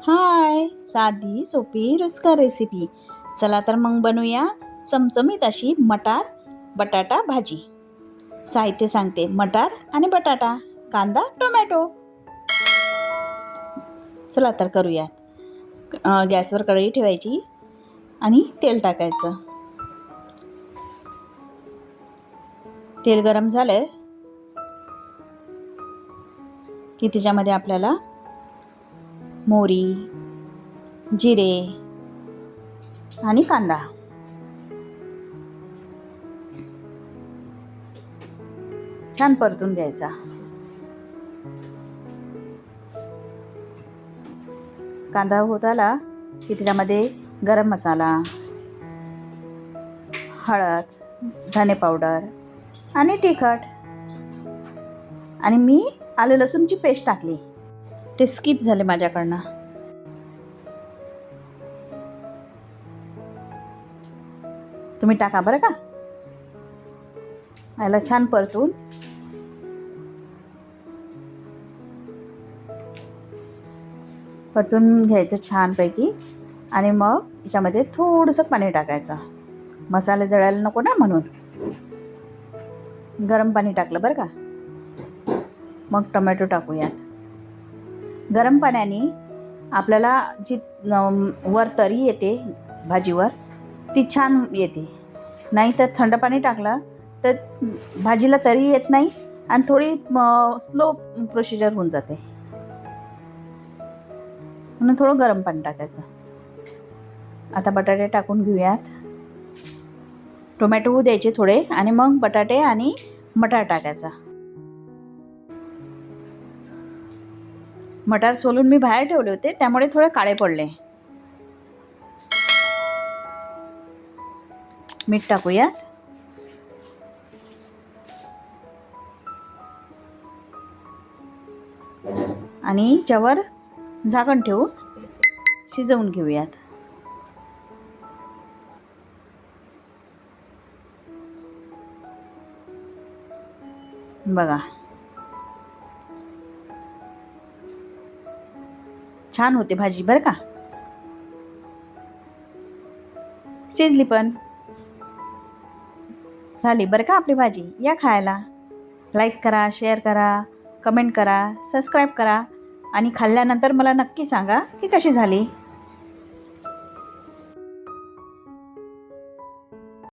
हाय, साधी सोपी रुचकर रेसिपी. चला तर मग बनवूया चमचमीत अशी मटार बटाटा भाजी. साहित्य सांगते: मटार आणि बटाटा, कांदा, टोमॅटो. चला तर करूयात. गॅसवर कढई ठेवायची आणि तेल टाकायचं. तेल गरम झालं की त्याच्यामध्ये आपल्याला मोहरी, जिरे आणि कांदा छान परतून घ्यायचा. कांदा होत आला की त्याच्यामध्ये गरम मसाला, हळद, धने पावडर आणि तिखट आणि मी आलं लसूणची पेस्ट टाकली. ते स्किप झाले माझ्याकडनं. तुम्ही टाका बरं का. याला छान परतून घ्यायचं छानपैकी आणि मग याच्यामध्ये थोडंसं पाणी टाकायचं. मसाले जळायला नको ना म्हणून गरम पाणी टाकलं बरं का. मग टोमॅटो टाकूयात. गरम पाण्याने आपल्याला जी वर तरी येते भाजीवर ती छान येते. नाही तर थंड पाणी टाकलं तर भाजीला तरी येत नाही आणि थोडी स्लो प्रोसिजर होऊन जाते. म्हणून थोडं गरम पाणी टाकायचं. आता बटाटे टाकून घेऊयात. टोमॅटो होऊ द्यायचे थोडे आणि मग बटाटे आणि मटार टाकायचा. मटार सोलून मी बाहेर ठेवले होते त्यामुळे थोडे काळे पडले. मीठ टाकूयात. आणि याच्यावर झाकण ठेवून शिजवून घेऊयात. बघा छान होते भाजी बरं का. शिजली पण झाली बरं का आपली भाजी. या खायला. लाईक करा, शेअर करा, कमेंट करा, सबस्क्राईब करा आणि खाल्ल्यानंतर मला नक्की सांगा की कशी झाली.